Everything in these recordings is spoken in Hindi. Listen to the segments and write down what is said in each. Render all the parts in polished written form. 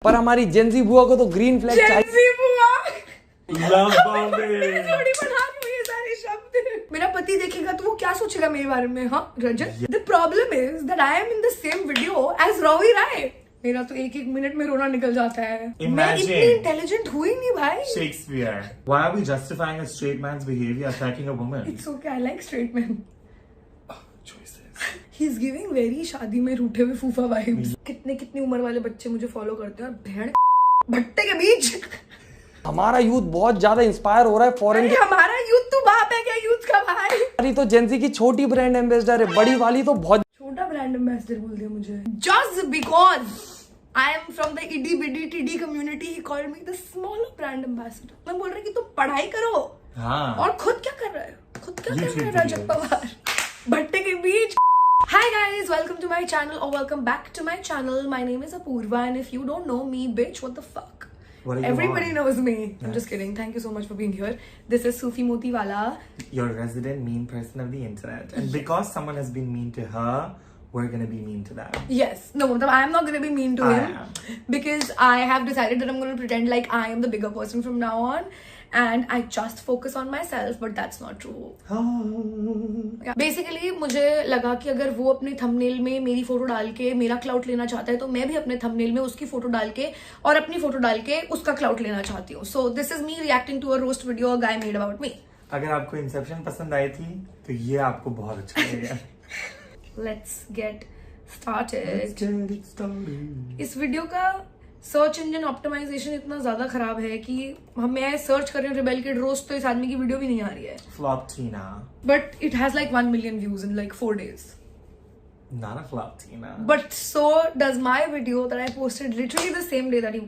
पर हमारी जेंजी बुआ को तो ग्रीन फ्लैग चाहिए। जेंजी बुआ लव बॉम्बे। थोड़ी बना रही हूँ ये सारे शब्द। मेरा पति देखेगा तो वो क्या सोचेगा मेरे बारे में? हाँ Rajat, the problem is that I am in the same video as Ravi Rai. मेरा तो एक एक मिनट में रोना निकल जाता है। मैं इतनी इंटेलिजेंट हुई नहीं भाई। Shakespeare. Why are we justifying a straight man's behavior attacking a woman? It's okay, I like straight men. Choices. He's giving very शादी में रूठे हुए फूफा वाइब्स। कितनी उम्र वाले बच्चे मुझे फॉलो करते हैं और भेड़ भट्टे के बीच। हमारा यूथ बहुत ज्यादा इंस्पायर हो रहा है फॉरेन के। हमारा यूथ तो बाप है क्या यूथ का भाई? हमारी तो जेंजी की छोटी ब्रांड एम्बेसडर है, बड़ी वाली तो बहुत छोटा ब्रांड एम्बेसडर बोल दिया मुझे। Just because I am from the itty bitty TD community, he called me the smaller brand ambassador. मैं बोल रही कि तुम पढ़ाई करो। हाँ। और खुद क्या कर रहे हो? खुद क्या कर रहे हो YouTube रजत पवार? भट्टे के बीच। Hi guys, welcome to my channel or welcome back to my channel. My name is Apurva and if you don't know me, bitch, what the fuck? What are you Everybody on? knows me. I'm Yes. just kidding. Thank you so much for being here. This is Sufi Motiwala. Your resident mean person of the internet. And because someone has been mean to her, we're gonna be mean to them. Yes. No, I'm not gonna be mean to I him. am. Because I have decided that I'm gonna pretend like I am the bigger person from now on. And I just focus on myself, but that's not true. Basically, मुझे लगा कि अगर वो अपने थंबनेल में मेरी फोटो डाल के मेरा क्लाउट लेना चाहता है तो मैं भी अपने थंबनेल में उसकी फोटो डाल के और अपनी फोटो डाल के उसका क्लाउट लेना चाहती हूँ. So this is me reacting to a roast video a guy made about me. अगर आपको इंसेप्शन पसंद आई थी तो ये आपको बहुत अच्छा लगेगा। Let's get started. Let's get it started. इस वीडियो का सर्च इंजन ऑप्टिमाइजेशन इतना ज्यादा खराब है कि मैं सर्च कर रही हूँ रिबेल किड रोस्ट तो इस आदमी की वीडियो भी नहीं आ रही है. Flop Tina. But it has like 1 million views in like 4 days. Not a flop Tina. But so does my video that I posted literally the same day that he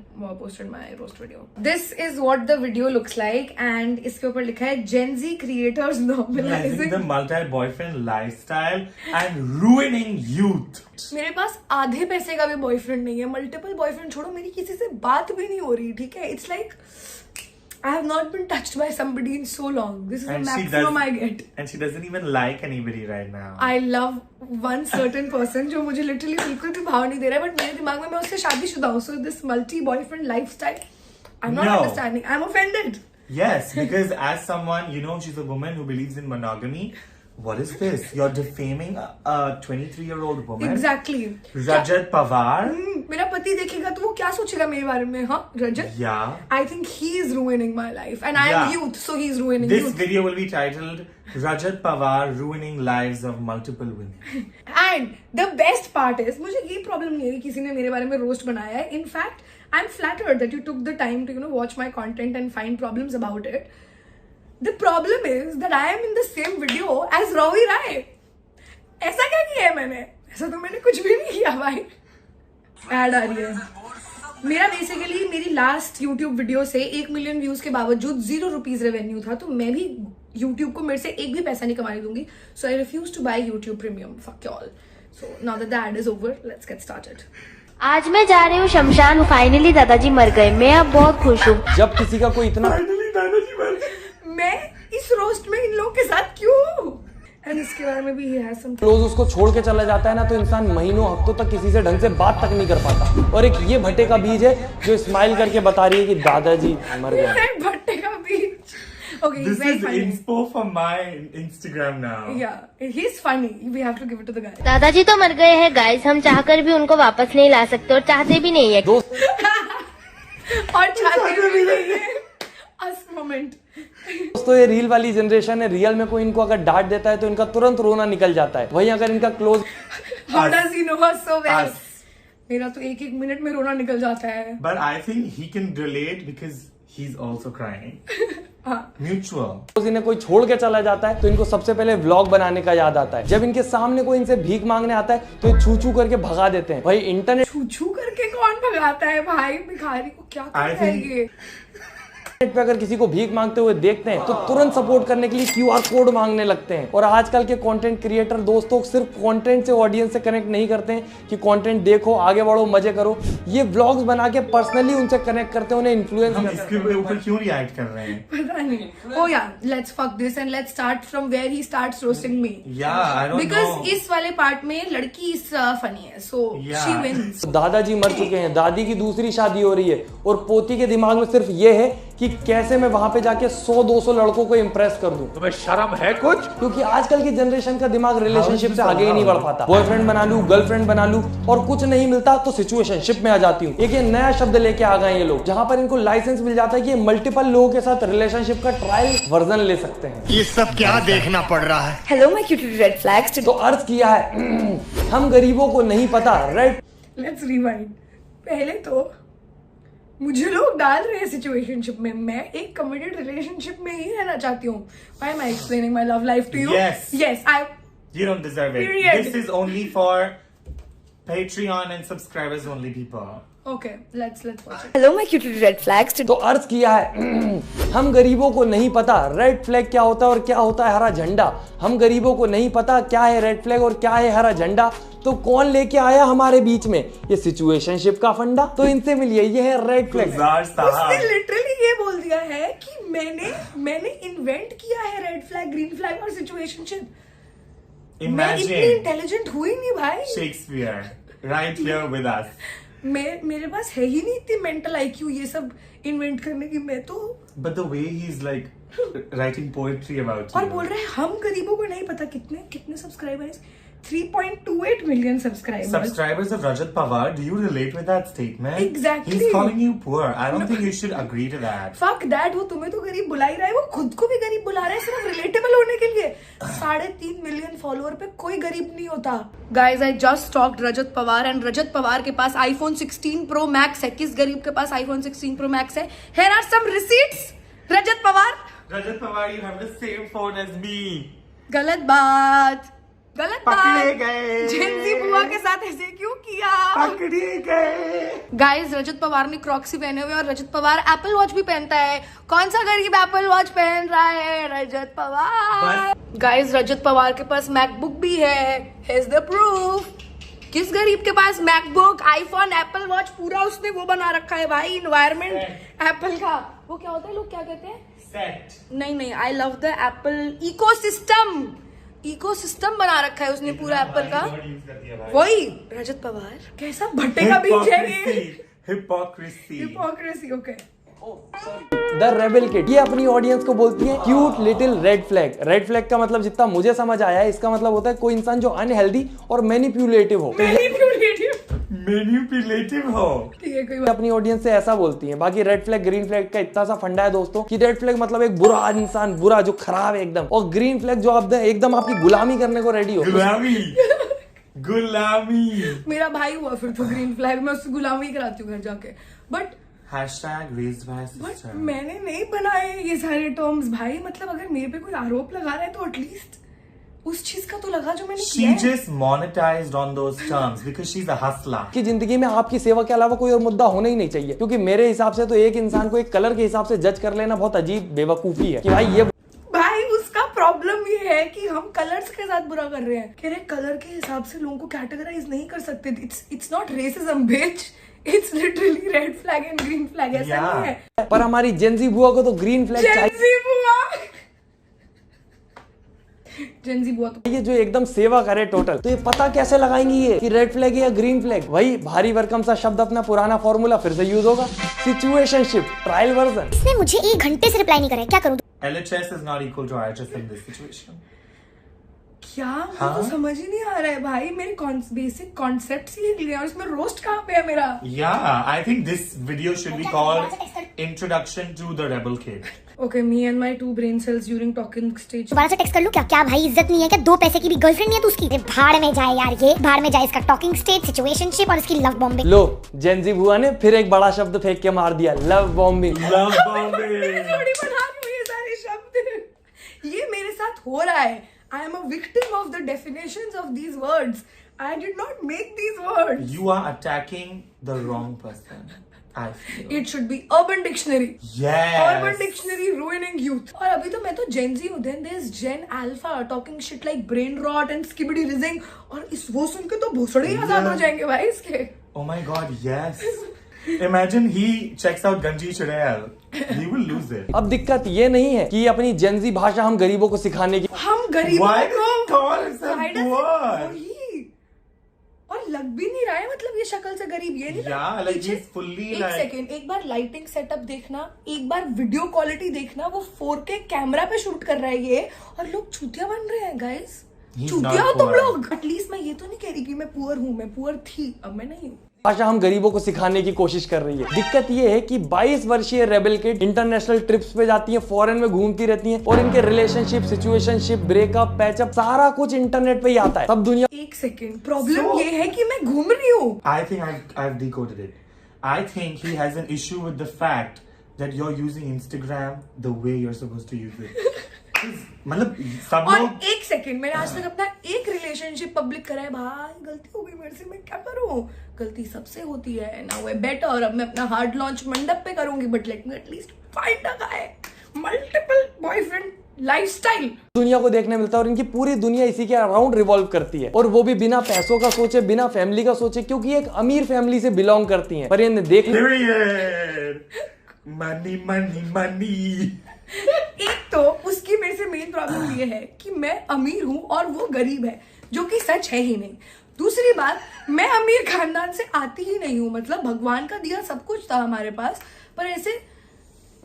posted my roast video. This is what the video looks like and इसके ऊपर लिखा है Gen Z creators normalizing the multi-boyfriend lifestyle and ruining youth. मेरे पास आधे पैसे का भी बॉयफ्रेंड नहीं है. मल्टीपल बॉयफ्रेंड छोड़ो, मेरी किसी से बात भी नहीं हो रही. ठीक है, it's like I have not been touched by somebody in so long. This is the maximum I get. And she doesn't even like anybody right now. I love one certain person जो मुझे literally बिल्कुल भी भाव नहीं दे रहा है, but मेरे दिमाग में मैं उससे शादीशुदा हूँ. So this multi-boyfriend lifestyle, I'm not understanding. I'm offended. Yes, because as someone, you know, she's a woman who believes in monogamy. What is this? You're defaming a 23-year-old woman? Exactly. Rajat Pawar? मेरा पति देखेगा तो वो क्या सोचेगा मेरे बारे में? हाँ रजत? Yeah. I think he is ruining my life and I am youth, so he is ruining This youth. video will be titled Rajat Pawar ruining lives of multiple women. And the best part is मुझे ये प्रॉब्लम नहीं है कि किसी ने मेरे बारे में रोस्ट बनाया है. In fact, I'm flattered that you took the time to watch my content and find problems about it. The problem is that I am in the same video as Ravi Rai. ऐसा क्या किया है मैंने? ऐसा तो मैंने कुछ भी नहीं किया भाई. ऐड आ रही है. मेरा बेसिकली मेरी लास्ट YouTube वीडियो से 1 million व्यूज के बावजूद 0 rupees रेवेन्यू था, तो मैं भी YouTube को मेरे से एक भी पैसा नहीं कमाने दूंगी. So I refuse to buy YouTube Premium. Fuck y'all. So now that the ad is over, let's get started. आज मैं जा रही हूँ शमशान. फाइनली दादाजी मर गए. मैं अब बहुत खुश हूँ. जब किसी का कोई इतना Finally, दादाजी मर गए. मैं इस रोस्ट में इन लोगों के साथ क्यों हूँ? एंड इसके बारे में भी he has some क्लोज उसको छोड़ के चला जाता है ना, तो इंसान महीनों हफ्तों तक किसी से ढंग से बात तक नहीं कर पाता. और एक ये भट्टे का बीज है जो स्माइल करके बता रही है कि दादाजी मर गए. भट्टे का बीज. Okay, he's This very is funny. inspo for my Instagram now. Yeah, he's funny. We have to give it to the guy. दादाजी तो मर गए हैं गाइस. हम चाहकर भी उनको वापस नहीं ला सकते और चाहते भी नहीं है. और चाहते भी नहीं है. Us moment. दोस्तों ये रील वाली जनरेशन है. रियल में कोई इनको अगर डांट देता है तो इनका तुरंत रोना निकल जाता है. वहीं अगर इनका close How does he know us so well? Us. मेरा तो एक एक मिनट में रोना निकल जाता है. But I think he can relate because he's also crying. Mutual. इन्हें कोई छोड़ के चला जाता है तो इनको सबसे पहले व्लॉग बनाने का याद आता है. जब इनके सामने कोई इनसे भीख मांगने आता है तो ये छू छू करके भगा देते हैं. भाई इंटरनेट छू छू करके कौन भगाता है भाई? भिखारी को क्या करता है ये? नेट पे अगर किसी को भीख मांगते हुए देखते हैं तो तुरंत सपोर्ट करने के लिए QR कोड मांगने लगते हैं। और आजकल के कंटेंट क्रिएटर दोस्तों सिर्फ कंटेंट से ऑडियंस से कनेक्ट नहीं करते हैं कि कंटेंट देखो, आगे बढ़ो, मजे करो। ये व्लॉग्स बना के पर्सनली उनसे कनेक्ट करते हैं, उन्हें इन्फ्लुएंस हम करते हैं। इसके ऊपर क्यों रिएक्ट कर रहे हैं? पता नहीं। Oh yeah, let's fuck this and let's start from where he starts roasting me. Yeah, I don't Because know. इस वाले पार्ट में लड़की इस फनी है, so Yeah. she wins. दादाजी मर चुके हैं, दादी की दूसरी शादी हो रही है और पोती के दिमाग में सिर्फ ये है कि कैसे मैं वहां पे जाके 100-200 लड़कों को इंप्रेस कर दूं। तुम्हें शर्म है कुछ? क्योंकि आजकल की जनरेशन का दिमाग रिलेशनशिप से आगे ही नहीं बढ़ पाता। बॉयफ्रेंड बना लूं, गर्लफ्रेंड बना लूं और कुछ नहीं मिलता तो सिचुएशनशिप में आ जाती हूँ। एक ये नया शब्द लेके आ गए ये लोग, जहां पर इनको लाइसेंस मिल जाता है कि ये मल्टीपल लोगों के साथ रिलेशनशिप का ट्रायल वर्जन ले सकते हैं। ये सब क्या देखना पड़ रहा है? Hello my cute red flags. तो अर्ज किया है हम गरीबों को नहीं पता, राइट? Let's rewind. पहले तो मुझे लोग डाल रहे हैं सिचुएशनशिप में, मैं एक कमिटेड रिलेशनशिप में ही रहना चाहती हूँ। Why am I explaining my love life to you? Yes. Yes, I. You don't deserve it. Period. This is only for Patreon and subscribers only people. Okay, let's watch it. Hello my cute red flags. तो अर्ज किया है हम गरीबों को नहीं पता रेड फ्लैग क्या होता है और क्या होता है हरा झंडा। हम गरीबों को नहीं पता क्या है रेड फ्लैग और क्या है हरा झंडा। तो कौन लेके आया हमारे बीच में ये सिचुएशनशिप का फंडा? तो इनसे मिलिए, ये है रेड फ्लैग। गुलजार उसने साहब, लिटरली ये बोल दिया है कि मैंने इन्वेंट किया है रेड फ्लैग, ग्रीन फ्लैग और सिचुएशनशिप। मैं इतनी imagine इंटेलिजेंट हुई नहीं भाई। Shakespeare right here with us. मेरे पास है ही नहीं इतनी मेंटल IQ ये सब इन्वेंट करने की। मैं तो But the way he's like writing poetry about और you. बोल रहे हैं हम गरीबों को नहीं पता कितने subscribers, 3.28 million subscribers. Subscribers of Rajat Pawar, do you relate with that statement? Exactly. He's calling you poor. I don't think you should agree to that. Fuck that, वो तुम्हें तो गरीब बुला ही रहा है, वो खुद को भी गरीब बुला रहा है सिर्फ रिलेटेबल होने के लिए। 3.5 मिलियन फॉलोअर पे कोई गरीब नहीं होता। Guys, I just stalked Rajat Pawar and Rajat Pawar के पास iPhone 16 Pro Max है। किस गरीब के पास iPhone 16 Pro Max है? Here are some receipts. Rajat Pawar, Rajat Pawar, you have the same phone as me. गलत बात, गलत पकड़े बात। गए। जेंजी बुआ के साथ ऐसे क्यों किया? पकड़े गए। गाइस, रजत पवार ने क्रॉक्सी पहने हुए और रजत पवार एप्पल वॉच भी पहनता है। कौन सा गरीब एप्पल वॉच पहन रहा है? रजत पवार। गाइस, रजत पवार के पास मैकबुक भी है। Here's the proof. किस गरीब के पास मैकबुक, आईफोन, एप्पल वॉच, पूरा उसने वो बना रखा है भाई, इन्वायरमेंट एप्पल का। वो क्या होता है, लोग क्या कहते हैं? Set. नहीं, I love the Apple ecosystem बना रखा है उसने पूरा एप्पल का। वही रजत पवार कैसा भट्टे का बीज है ये। Hypocrisy. Hypocrisy, okay. The rebel kid, ये अपनी ऑडियंस को बोलती है cute little red flag. Red flag का मतलब जितना मुझे समझ आया है, इसका मतलब होता है कोई इंसान जो अनहेल्दी और मैनिपुलेटिव हो। Manipulative हो। ठीक है, कोई ये बात। अपनी ऑडियंस से ऐसा बोलती है। बाकी रेड फ्लैग ग्रीन फ्लैग का इतना सा फंडा है दोस्तों कि रेड फ्लैग मतलब एक बुरा इंसान, बुरा जो खराब है एकदम, और ग्रीन फ्लैग जो आप एकदम आपकी गुलामी करने को रेडी हो। गुलामी। गुलामी। मेरा भाई हुआ फिर तो ग्रीन फ्लैग, मैं उससे गुलामी कराती हूँ घर जाके। But Hashtag raised by a sister. मैंने नहीं बनाए ये सारे टर्म्स भाई। मतलब अगर मेरे पे कोई आरोप लगा रहा है तो एटलीस्ट उस चीज का तो लगा जो मैंने She किया है। just monetized on those terms because she's a hustler. कि जिंदगी में आपकी सेवा के अलावा कोई और मुद्दा होना ही नहीं चाहिए, क्योंकि मेरे हिसाब से तो एक इंसान को एक कलर के हिसाब से जज कर लेना बहुत अजीब बेवकूफी है कि भाई ये भाई उसका प्रॉब्लम ये है कि हम कलर्स के साथ बुरा कर रहे हैं। कह रहे कलर के हिसाब से लोगों को कैटेगराइज नहीं कर सकते। It's not racism bitch, it's literally red flag and green flag. ऐसा Yeah. नहीं है। पर हमारी जेंजी बुआ को तो ग्रीन फ्लैग चाहिए। जेंजी बुआ तो ये जो एकदम सेवा करे टोटल, तो ये पता कैसे लगाएंगी ये कि रेड फ्लैग है या ग्रीन फ्लैग? वही भारी भरकम सा शब्द, अपना पुराना फॉर्मूला फिर से यूज होगा, सिचुएशनशिप ट्रायल वर्जन। इसने मुझे 1 घंटे से रिप्लाई नहीं करा है, क्या करूं? LHS is not equal to RHS in this situation. क्या, मुझे तो समझ ही नहीं आ रहा है भाई। मेरे बेसिक कॉन्सेप्ट्स ही हिल गए और इसमें रोस्ट कहाँ पे है मेरा? Yeah, I think this video should be called Introduction to the Rebel Kid. Okay, me and my 2 brain cells during talking stage. दोबारा से टेक्स्ट कर लूं क्या? क्या भाई इज्जत नहीं है क्या? 2 पैसे की भी गर्लफ्रेंड नहीं है तू उसकी? अरे भाड़ में जाए यार, ये भाड़ में जाए इसका टॉकिंग स्टेज, सिचुएशनशिप और इसकी लव बॉम्बिंग। लो, जेंजी बुआ ने फिर एक बड़ा शब्द फेंक के मार दिया, लव बॉम्बिंग। Love bombing. थोड़ी बना रही हूँ ये सारे शब्द। ये मेरे साथ हो रहा है। I am a victim of the definitions of these words. I did not make these words. You are attacking the wrong person. I feel. It should be Urban Dictionary. Yes. Urban Dictionary ruining youth. और अभी तो मैं तो Gen Z हूँ. Then there's Gen Alpha talking shit like brain rot and skibidi rizzing. और इस वो सुन के तो भोसड़े ही आजाद हो जाएंगे भाई इसके. Oh my God, yes. Imagine he checks out Ganji Chudayal. He will lose it. अब दिक्कत ये नहीं है कि अपनी जेंजी भाषा हम गरीबों को सिखाने की, हम गरीबों Why did he call himself Why does poor? वही. और लग भी नहीं रहा है, मतलब ये शक्ल से गरीब ये नहीं. Yeah, like पीछे- he's fully एक like. सेकेंड, एक बार लाइटिंग सेटअप देखना, एक बार वीडियो क्वालिटी देखना, वो 4K कैमरा पे शूट कर रहा है ये, और लोग चूतिया बन रहे हैं गाइस. He's चूतिया not हो तुम poor. लोग. एटलीस्ट मैं ये तो नहीं कह रही कि मैं पुअर हूँ, मैं पुअर थी, अब मैं नहीं हूँ. भाषा हम गरीबों को सिखाने की कोशिश कर रही है. दिक्कत ये है कि 22 वर्षीय रेबल किड इंटरनेशनल ट्रिप्स पे जाती हैं, फॉरेन में घूमती रहती हैं, और इनके रिलेशनशिप, सिचुएशनशिप, ब्रेकअप, पैचअप सारा कुछ इंटरनेट पे ही आता है. तब दुनिया एक सेकेंड, प्रॉब्लम So- ये है कि मैं घूम रही हूँ. I think I've decoded it. I think he has an issue with the fact that you're using Instagram the way you're supposed to use it. मतलब सब और लोग एक सेकंड, मैंने आज तक अपना एक रिलेशनशिप पब्लिक करा है. भाई गलती हो गई मेरे से, मैं क्या करूं. गलती सबसे होती है. नाउ आई बेटर, अब मैं अपना हार्ड लॉन्च मंडप पे करूंगी, but let me at least find a guy. Multiple boyfriend lifestyle. दुनिया को देखने मिलता है, और इनकी पूरी दुनिया इसी के अराउंड रिवॉल्व करती है, और वो भी बिना पैसों का सोचे, बिना फैमिली का सोचे, क्योंकि एक अमीर फैमिली से बिलोंग करती हैं. पर इन्हें देख period. Money, money, money. एक तो उसकी मेरे से मेन प्रॉब्लम ये है कि मैं अमीर हूं और वो गरीब है, जो कि सच है ही नहीं. दूसरी बात, मैं अमीर खानदान से आती ही नहीं हूं. मतलब भगवान का दिया सब कुछ था हमारे पास, पर ऐसे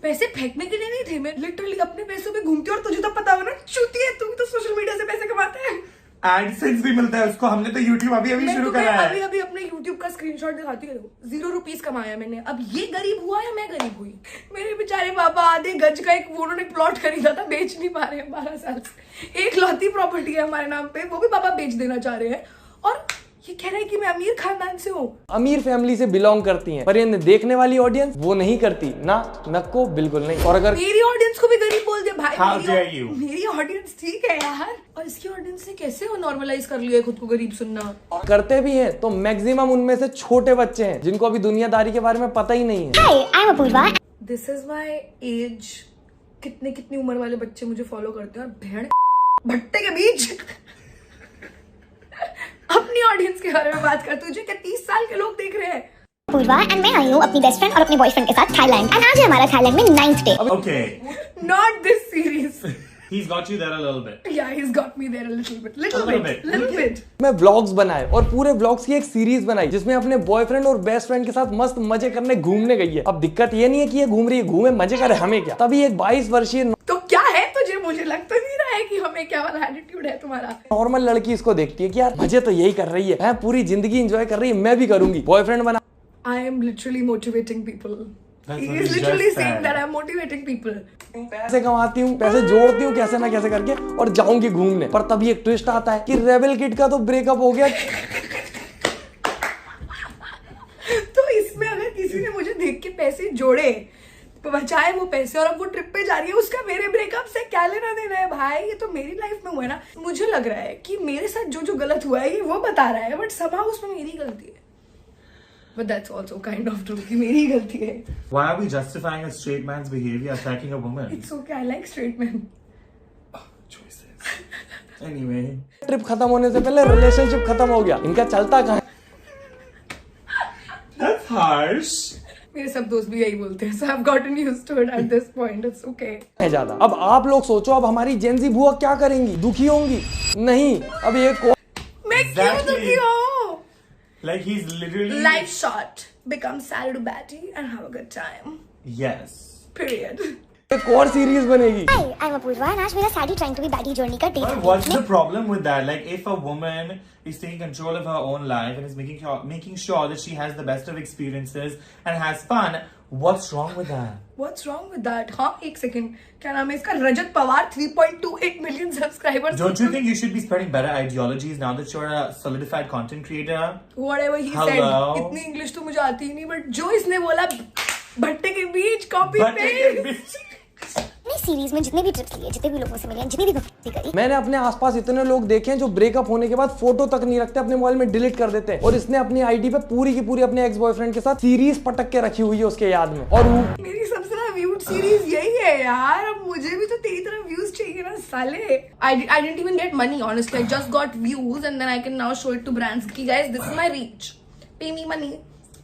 पैसे फेंकने के लिए नहीं थे. मैं लिटरली अपने पैसों पे घूमती हूँ. और तुझे तो पता होगा ना, चूती है तुम तो सोशल मीडिया से पैसे कमाते हैं. AdSense भी मिलता है उसको. हमने तो YouTube अभी मैं शुरू तुम्हें करा अभी है. अभी अपने YouTube का स्क्रीनशॉट दिखाती हूँ. 0 रुपीज कमाया मैंने. अब ये गरीब हुआ या मैं गरीब हुई. मेरे बेचारे पापा आधे गज का एक उन्होंने प्लॉट खरीदा था, बेच नहीं पा रहे हैं 12 साल से. एक लौती प्रॉपर्टी है हमारे नाम पे, वो भी पापा बेच देना चाह रहे हैं. और ये कह रहे हैं कि मैं अमीर खानदान से हूँ. अमीर फैमिली से बिलोंग करती हैं, पर इन्हें देखने वाली ऑडियंस वो नहीं करती ना, नक्को बिल्कुल नहीं. और अगर मेरी ऑडियंस को भी गरीब बोल दिया भाई. How dare you? मेरी ऑडियंस ठीक है यार. और इसकी ऑडियंस ने कैसे वो नॉर्मलाइज कर लिया है खुद को गरीब सुनना. करते भी हैं तो मैक्सिमम उनमें से छोटे बच्चे हैं, जिनको अभी दुनियादारी के बारे में पता ही नहीं है. Hi, I'm Apurva. This is my age. कितने कितनी उम्र वाले बच्चे मुझे फॉलो करते हैं, और भेड़ भट्टे के बीच अपनी ऑडियंस के बारे में बात करते. तुझे क्या 30 साल के लोग देख रहे हैं. पूर्वा एंड मैं आई हूँ अपनी बेस्ट फ्रेंड और अपने बॉयफ्रेंड के साथ थाईलैंड. एंड आज है हमारा थाईलैंड में 9th day. Okay. Not this series. He's got you there a little bit. Yeah, he's got me there a little bit. A little bit. Little bit. मैं व्लॉग्स बनाए, और पूरे व्लॉग्स की एक सीरीज बनाई, जिसमें अपने बॉयफ्रेंड और बेस्ट फ्रेंड के साथ मस्त मजे करने घूमने गई है. अब दिक्कत ये नहीं है कि ये घूम रही है, घूमे मजे करे, हमें क्या. तभी एक 22 वर्षीय तो क्या है तुझे. मुझे लग तो नहीं रहा है कि हमें क्या वाला एटीट्यूड है तुम्हारा. नॉर्मल लड़की इसको देखती है कि यार मजे तो यही कर रही है, पूरी जिंदगी एंजॉय कर रही है, मैं भी करूंगी. बॉयफ्रेंड बना, I am literally motivating people. That's He what is he literally just saying said. that I'm motivating people. पैसे कमाती हूँ, पैसे जोड़ती हूँ कैसे ना कैसे करके, और जाऊंगी घूमने. पर तभी एक ट्विस्ट आता है कि रेबल किड का तो ब्रेकअप हो गया. तो इसमें अगर किसी ने मुझे देख के पैसे जोड़े, बचाए वो पैसे, और अब वो ट्रिप पे जा रही है, उसका मेरे ब्रेकअप से क्या लेना देना है भाई. ये तो मेरी लाइफ में हुआ है ना. मुझे लग रहा है कि मेरे साथ जो जो गलत हुआ है ये वो बता रहा है, बट somehow उसमें मेरी गलती है. But that's also kind of true कि मेरी गलती है. Why are we justifying a straight man's behavior attacking a woman? It's okay, I like straight men. Choices. Anyway. Trip खत्म होने से पहले रिलेशनशिप खत्म हो गया. इनका चलता कहाँ That's harsh. मेरे सब दोस्त भी यही बोलते हैं, so I've gotten used to it at this point. It's okay. है ज्यादा. अब आप लोग सोचो, अब हमारी जेंजी बुआ क्या करेंगी, दुखी होंगी? नहीं. अब ये मैं क्यों Exactly. दुखी हूँ? Like he's literally. Life short. Become sad to batty and have a good time. Yes. Period. एक और सीरीज बनेगी. Hi, I'm Apurva and आज मेरा saddie trying to be baddie journey का But day. what's the problem with that? Like, if a woman is taking control of her own life and is making sure that she has the best of experiences and has fun, what's wrong with that? What's wrong with that? हाँ, एक सेकंड. क्या नाम है इसका? रजत Pawar. 3.28 million subscribers. Don't you think you should be spreading better ideologies now that you're a solidified content creator? Whatever he Hello? said. इतनी इंग्लिश तो मुझे आती ही नहीं, बट जो इसने बोला भट्टे के बीच कॉपी But पेस्ट. नहीं अपनी सीरीज में जितने भी ट्रिप्स लिए, जितने भी लोगों से मिले, जितनी भी भक्ति करी, मैंने अपने आसपास इतने लोग देखे हैं जो ब्रेकअप होने के बाद फोटो तक नहीं रखते, अपने मोबाइल में डिलीट कर देते हैं। और इसने अपनी आईडी पे पूरी की पूरी अपने एक्स बॉयफ्रेंड के साथ सीरीज पटक के रखी हुई है उसके याद में। और वो मेरी सबसे ज्यादा व्यूड सीरीज यही है यार। अब मुझे भी तो तेरी तरह व्यूज चाहिए ना साले। I didn't even get money honestly. I just got views and then I can now show it to brands कि guys this is my reach. Pay me money.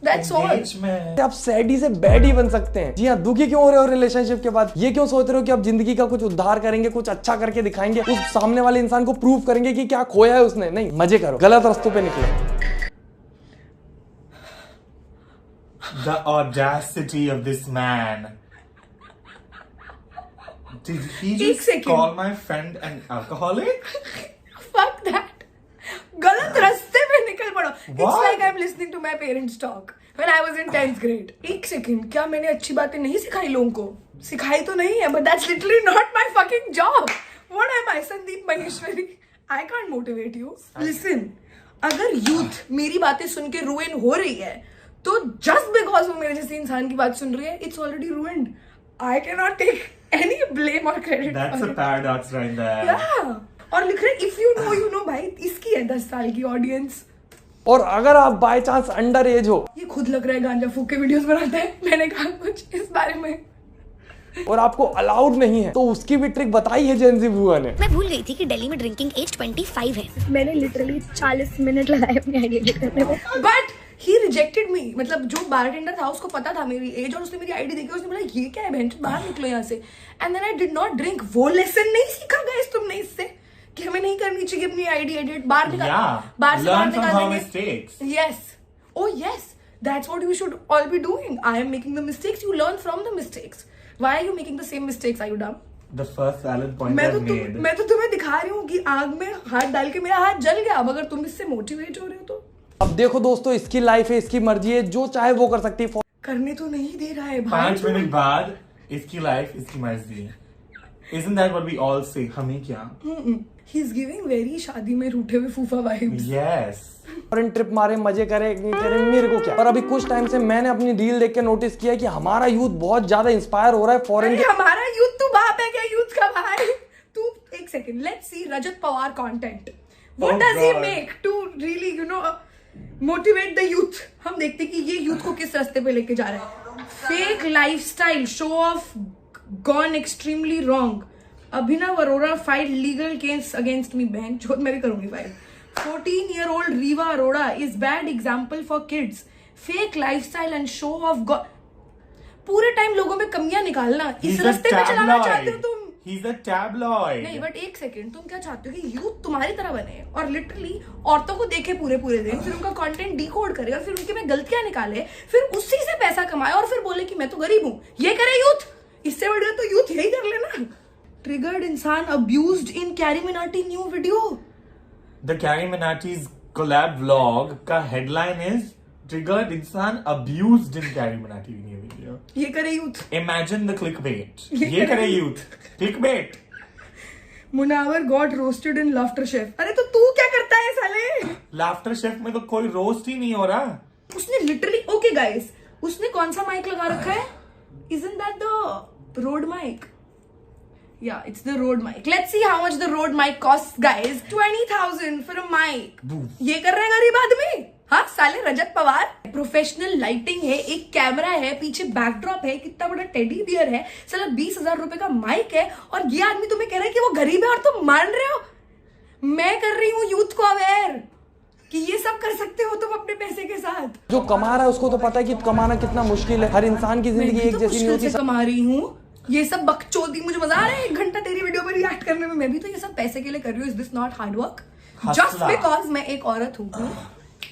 That's all. Engagement. आप सैडी से बैड ही बन सकते हैं। जी हाँ, दुखी क्यों हो रहे हो रिलेशनशिप के बाद? ये क्यों सोच रहे हो कि आप जिंदगी का कुछ उद्धार करेंगे, कुछ अच्छा करके दिखाएंगे, उस सामने वाले इंसान को प्रूव करेंगे कि क्या खोया है उसने? नहीं, मजे करो, गलत रास्तों पे निकलो। The audacity of this man. Did he एक just second. call my friend an alcoholic? Fuck that. गलत रास्ते पे निकल पड़ो। It's What? like I'm listening to my parents talk when I was in 10th grade. एक सेकंड, क्या मैंने अच्छी बातें नहीं सिखाई लोगों को? सिखाई तो नहीं है, but that's literally not my fucking job. What am I, Sandeep Maheshwari? I can't motivate you. Listen, अगर यूथ मेरी बातें सुन के ruin हो रही है, तो just because वो मेरे जैसे इंसान की बात सुन रही है, it's already ruined. I cannot take any blame or credit. That's for a it. paradox right there. Yeah. और लिख रहे if you know भाई इसकी है 10 साल की ऑडियंस। और अगर आप बाय चांस अंडर एज हो ये खुद लग रहा है गांजा फूक के वीडियोस बनाते हैं। मैंने कहा कुछ इस बारे में। और आपको अलाउड नहीं है, तो उसकी भी ट्रिक बताई है जेनजी बुआ ने। मैं भूल गई थी कि दिल्ली में ड्रिंकिंग एज 25 है। मैंने लिटरली 40 मिनट लगाए अपनी आईडी एडिट करने में। बट ही रिजेक्टेड मी। मतलब जो बारटेंडर था उसको पता था मेरी एज और उसने मेरी आईडी देखी, उसने बोला ये क्या है बहन, बाहर निकलो यहाँ से। And then I did not drink. वो लेसन नहीं सीखा गाइस तुमने इससे कि हमें नहीं करनी चाहिए अपनी आईडी एडिट। बाहर निकाल, बाहर से बाहर Learn from our निकालेंगे। mistakes. Yes. Oh yes. That's what you should all be doing. I am making the mistakes. You learn from the mistakes. Why are you making the same mistakes? Are you dumb? The first valid point I made. मैं तो तुम्हें दिखा रही हूँ कि आग में हाथ डाल के मेरा हाथ जल गया। अब अगर तुम इससे मोटिवेट हो रहे हो तो अब देखो दोस्तों, इसकी लाइफ है, इसकी मर्जी है, जो चाहे वो कर सकती है। करने तो नहीं दे रहा है भाई। 5 मिनट बाद इसकी लाइफ इसकी मर्जी है। Isn't that what we all say? हमें क्या? He's giving very शादी में रूठे हुए फूफा वाइब्स। Yes. फॉरेन ट्रिप मारे, मजे करे, मेरे को क्या। पर अभी कुछ टाइम से मैंने अपनी रील देख के नोटिस किया कि हमारा यूथ बहुत ज्यादा इंस्पायर हो रहा है फॉरेन अरे हमारा यूथ तो बाप है क्या यूथ का भाई? तू एक second, let's see Rajat Pawar content. What Oh does he God. make to really motivate the youth? हम देखते कि ये यूथ को किस रास्ते पे लेके जा रहा है। Fake lifestyle, show off gone extremely wrong. अभिनव Arora file legal case against me. बहन चोद मैं भी करूंगी file. 14-year-old Rewa Arora is bad example for kids. Fake lifestyle and show off God. पूरे टाइम लोगों में कमियां निकालना, इस He's a रास्ते पे चलाना tabloid. चाहते हो तुम। He's a tabloid. नहीं बट एक सेकंड, तुम क्या चाहते हो कि यूथ तुम्हारी तरह बने और लिटरली औरतों को देखे पूरे दिन, फिर उनका कंटेंट डिकोड करे और फिर उनके में गलतियां निकाले, फिर उसी से पैसा कमाए और फिर बोले कि मैं तो गरीब हूं। ये करे यूथ? इससे बढ़िया तो यूथ यही कर लेना। ट्रिगर्ड इंसान abused in carry Minati new video. The Carrie Minati's collab vlog का headline is Triggered इंसान abused in Carrie Minati new video. ये करे यूथ। Imagine the clickbait. ये करे youth. Clickbait. Munawar got roasted in Laughter Chef. अरे तो तू क्या करता है साले? Laughter Chef में तो कोई रोस्ट ही नहीं हो रहा। उसने लिटरली ओके गाइस, उसने कौन सा माइक लगा रखा है? Isn't that the Rode mic? Yeah, it's the Rode mic. Let's see how much the Rode mic costs, guys. 20,000 for a mic. ये कर रहे हैं गरीब आदमी? हाँ साले रजत पवार। प्रोफेशनल लाइटिंग है, एक कैमरा है, पीछे बैकड्रॉप है, कितना बड़ा टेडी बियर है, साला 20,000 रुपए का माइक है, और ये आदमी तुम्हें कह रहा है कि वो गरीब है और तुम मान रहे हो। मैं कर रही हूँ यूथ को अवेयर कि ये सब कर सकते हो तुम अपने पैसे के साथ। जो कमा रहा है उसको तो पता है कि कमाना कितना मुश्किल है। हर इंसान की जिंदगी एक जैसी नहीं होती। से कमा रही हूँ। ये सब बकचोदी, मुझे मजा आ रहा है 1 घंटा तेरी वीडियो पर रिएक्ट करने में। मैं भी तो ये सब पैसे के लिए कर रही हूँ। Is this not hard work? Just because मैं एक औरत हूँ।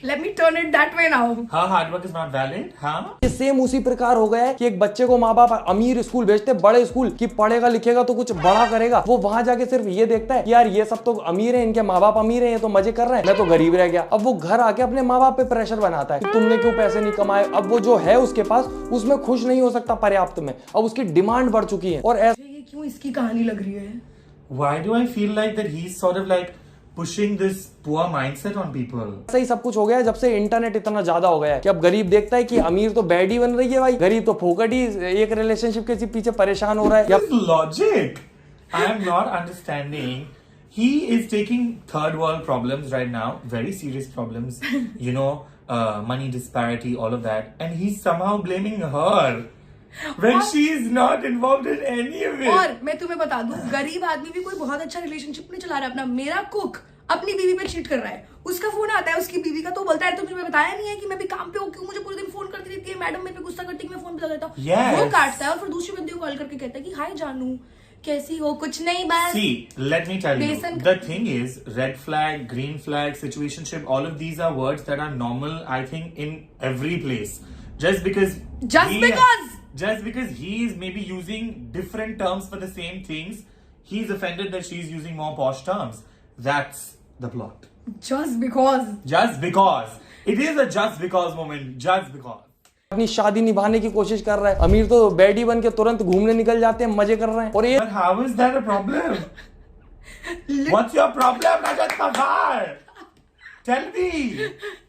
Let me turn it that way now. हाँ, hard work is not valid. हाँ. ये सेम उसी प्रकार हो गया है कि एक बच्चे को माँ बाप अमीर स्कूल भेजते, बड़े स्कूल कि पढ़ेगा लिखेगा तो कुछ बड़ा करेगा। वो वहां जाके सिर्फ ये देखता है कि यार ये सब तो अमीर है, इनके माँ बाप अमीर है, ये तो मजे कर रहे हैं, मैं तो गरीब रह गया। अब वो घर आके अपने माँ बाप पे प्रेशर बनाता है कि तुमने क्यों पैसे नहीं कमाए। अब वो जो है उसके पास, उसमें खुश नहीं हो सकता पर्याप्त में। अब उसकी डिमांड बढ़ चुकी है। और ये क्यों इसकी कहानी लग रही है? Why do I feel like that he's sort of like pushing this poor mindset on people. सही सब कुछ हो गया है जब से इंटरनेट इतना ज्यादा हो गया है कि अब गरीब देखता है कि अमीर तो बैड ही बन रही है भाई, गरीब तो फोकट ही एक रिलेशनशिप के पीछे परेशान हो रहा है। This is logic. I am not understanding. He is taking third world problems right now, very serious problems, you know, money disparity, all of that, and he's somehow blaming her when she is not involved in any of it. और मैं तुम्हें बता दूं, गरीब आदमी भी कोई बहुत अच्छा रिलेशनशिप नहीं चला रहा है अपना। मेरा कुक अपनी बीवी पे चीट कर रहा है, उसका फोन आता है उसकी बीवी का, तो बोलता है तुमने बताया नहीं है कि मैं भी काम पे हूँ, क्यों मुझे पूरे दिन फोन करती रहती है, मैडम मेरे पे गुस्सा करती है कि मैं फोन पे लगा देता हूँ। Yes. वो काटता है और फिर दूसरी बंदी को कॉल करके कहता है कि हाय जानू कैसी हो, कुछ नहीं बस। See, let me tell you, Besan- the thing is, red flag, green flag, situationship, all of these are words that are normal, I think, in every place. Just because he is maybe using different terms for the same things, he's offended that she's using more posh terms. That's the plot. Just because. Just because. It is a just because moment. Just because. अपनी शादी निभाने की कोशिश कर रहा है, अमीर तो बैडी बन के तुरंत घूमने निकल जाते हैं, मजे कर रहे हैं। और ये But how is that a problem? What's your problem, Rajat Pawar? Tell me.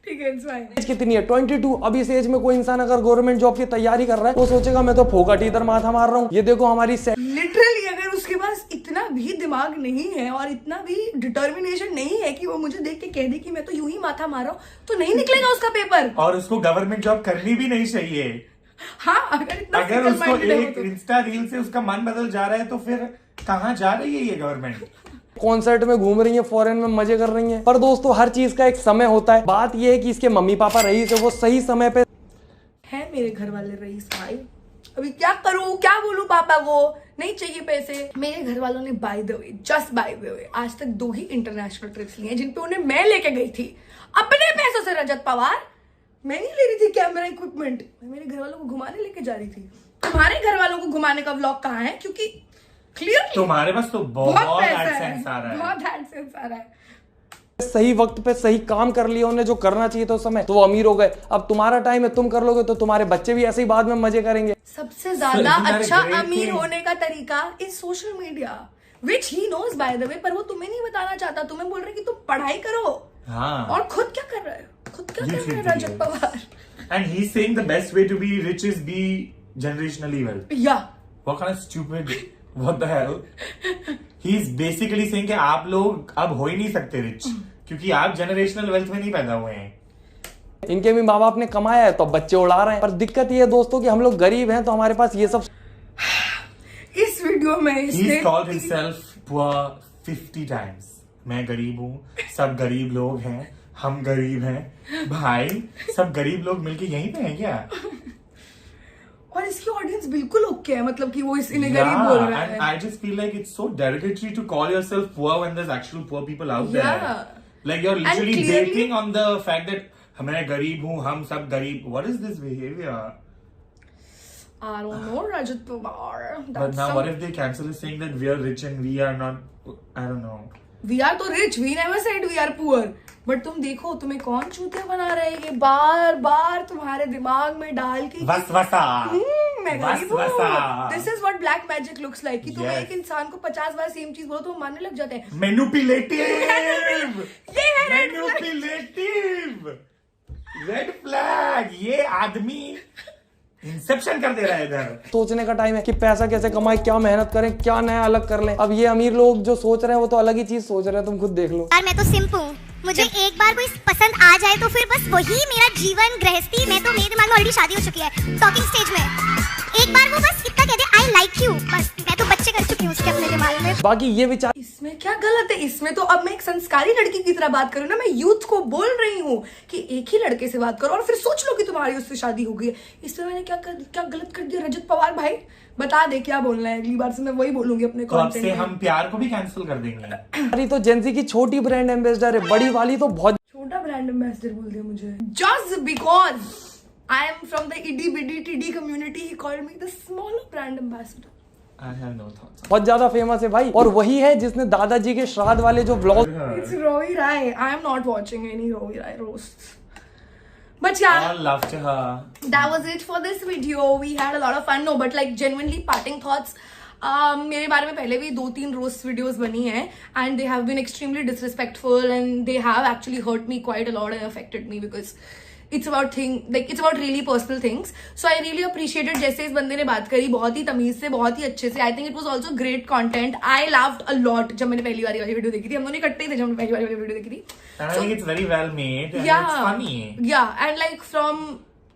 ठीक है, it's fine. एज कितनी है? 22। अब इस एज में कोई इंसान अगर गवर्नमेंट जॉब की तैयारी कर रहा है तो सोचेगा मैं तो फोकट इधर माथा मार रहा हूँ। ये देखो हमारी लिटरली अगर उसके पास इतना भी दिमाग नहीं है और इतना भी डिटर्मिनेशन नहीं है कि वो मुझे देख के कह दे कि मैं तो यूं ही माथा मार रहा हूँ, तो नहीं निकलेगा उसका पेपर। और उसको गवर्नमेंट जॉब करनी भी नहीं चाहिए। हाँ, अगर उसको एक इंस्टा रील से उसका मन बदल जा रहा है तो फिर कहाँ जा रही है ये गवर्नमेंट? कॉन्सर्ट में घूम रही है, फॉरेन में मजे कर रही है। पर दोस्तों हर चीज का एक समय होता है। बात यह है कि इसके मम्मी पापा रईस है, वो सही समय पे है। मेरे घर वाले रईस भाई, अभी क्या करूं, क्या बोलूं पापा को, नहीं चाहिए पैसे। मेरे घर वालों ने bye the way, just by the वे, आज तक 2 ही इंटरनेशनल ट्रिप्स लिए हैं जिन पे उन्हें मैं लेके गई थी अपने पैसों से। रजत पवार, मैं नहीं ले रही थी कैमरा इक्विपमेंट, मैं मेरे घर वालों को घुमाने लेके जा रही थी। तुम्हारे घर वालों को घुमाने का व्लॉग कहाँ है? क्योंकि क्लियर तुम्हारे पास तो बहुत एडसेंस आ रहा है। सही वक्त पे सही काम कर लिया उन्हें जो करना चाहिए था उस समय, तो वो अमीर हो गए। अब तुम्हारा टाइम है, तुम कर लोगे तो तुम्हारे बच्चे भी ऐसे ही बाद में मजे करेंगे। सबसे ज्यादा अच्छा अमीर होने का तरीका is social media, which he knows by the way, पर वो तुम्हें नहीं बताना चाहता। तुम्हें बोल रहे कि तुम पढ़ाई करो। हाँ। और खुद क्या कर रहे हो? खुद क्या कर रहे हो रजत Pawar? And he's saying the best way to be rich is be generationally wealth. Yeah. What kind of stupid? What the hell? He's basically saying कि आप लोग अब हो ही नहीं सकते रिच क्योंकि आप जनरेशनल वेल्थ में नहीं पैदा हुए हैं। इनके भी माँ बाप ने कमाया है तो बच्चे उड़ा रहे हैं। पर दिक्कत ये है दोस्तों कि हम लोग गरीब हैं तो हमारे पास ये सब। इस वीडियो में He's called himself poor 50 times. मैं गरीब हूँ, सब गरीब लोग हैं, हम गरीब हैं। भाई सब गरीब लोग मिलके यहीं पे हैं क्या? और इसकी ऑडियंस बिल्कुल ओके है, मतलब कि वो इन्हें गरीब बोल रहा है। And I just feel like it's so derogatory to call yourself poor when there's actual poor people out there. Like you're literally baiting on the fact that मैं गरीब हूँ, हम सब गरीब. What is this behavior? I don't know, Rajat Pawar. But now what if they cancel is saying that we are rich and we are not? I don't know. We are तो rich. We never said we are poor. But तुम देखो तुम्हें कौन चूतिया बना रहा है ये बार बार तुम्हारे दिमाग में डाल के वसवसा। मैं गरीब हूँ। This is what black magic looks like कि तुम Yes. एक इंसान को 50 बार सेम चीज बोलो तो वो मानने लग जाते हैं। Manipulative. ये है red flag. Manipulative. Red flag. ये आदमी इंसेप्शन कर दे रहा है इधर। सोचने का टाइम है कि पैसा कैसे कमाए, क्या मेहनत करें, क्या नया अलग कर लें। अब ये अमीर लोग जो सोच रहे हैं वो तो अलग ही चीज सोच रहे हैं, तुम खुद देख लो। यार मैं तो सिंप हूँ, मुझे एक बार कोई पसंद आ जाए तो फिर बस वही मेरा जीवन गृहस्थी। मैं तो मेरे दिमाग में ऑलरेडी शादी हो चुकी है टॉकिंग स्टेज में। एक बार वो बस इतना कह दे आई लाइक यू, बस मैं तो बच्चे कर चुकी हूँ उसके अपने दिमाग में। बाकी ये विचार इसमें क्या गलत है? इसमें तो अब मैं एक संस्कारी लड़की की तरह बात करूँ ना, मैं यूथ को बोल रही हूँ कि एक ही लड़के से बात करो और फिर सोच लो कि तुम्हारी उससे शादी हो गई है। इसमें मैंने क्या गलत कर दिया? रजत पवार भाई बता दे क्या बोलना है, अगली बार से मैं वही बोलूंगी अपने कंटेंट में। हम प्यार को भी कैंसिल कर देंगे। हमारी तो जेंजी की छोटी ब्रांड एम्बेसडर है, बड़ी वाली तो बहुत छोटा ब्रांड एम्बेसडर बोल दिया मुझे। Just because I am from the itty bitty titty community he called me the smaller brand ambassador. I have no thoughts. बहुत ज्यादा फेमस है भाई, और वही है जिसने दादाजी के श्राद्ध वाले जो vlog. It's Rovi Rai. I am not watching any Rovi Rai roasts. But yeah, All love to her. that was it for this video. We had a lot of fun. No, but like genuinely parting thoughts. मेरे बारे में पहले भी 2-3 रोस्ट वीडियोस बनी हैं and they have been extremely disrespectful and they have actually hurt me quite a lot and affected me because it's about it's about really personal things. So I really appreciated जैसे इस बंदे ने बात करी, बहुत ही तमीज से, बहुत ही अच्छे से. I think it was also great content. I loved a lot जब मैंने पहली वाली वीडियो देखी थी. हम दोनों इकट्ठे ही थे जब मैंने पहली वाली वीडियो देखी थी. And I think it's very well made and it's funny. Yeah, and like from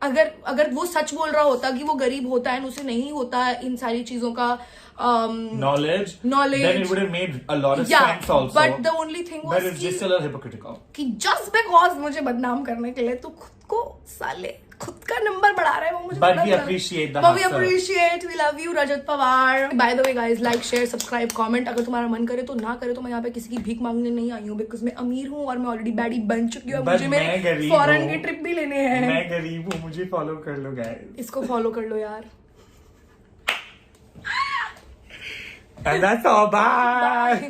अगर वो सच बोल रहा होता कि वो गरीब होता है, उसे नहीं होता इन सारी चीजों का knowledge, then it would have made a lot of sense also. But the only thing was but it's just a little hypocritical. कि just because मुझे बदनाम करने के लिए तो खुद को साले खुद का नंबर बढ़ा रहा है वो मुझे. But we appreciate the hustle. We appreciate, we love you Rajat Pawar. By the way guys, like, share, subscribe, comment. अगर तुम्हारा मन करे तो ना करे तो मैं यहाँ पे किसी की भीख मांगने नहीं आई हूँ बिकॉज मैं अमीर हूँ और मैं ऑलरेडी बैडी बन चुकी हूँ. मुझे मेरे फॉरेन की ट्रिप भी लेने हैं. मैं गरीब हूँ, मुझे फॉलो कर लो गाइस. इसको फॉलो कर लो यार. And that's all. Bye.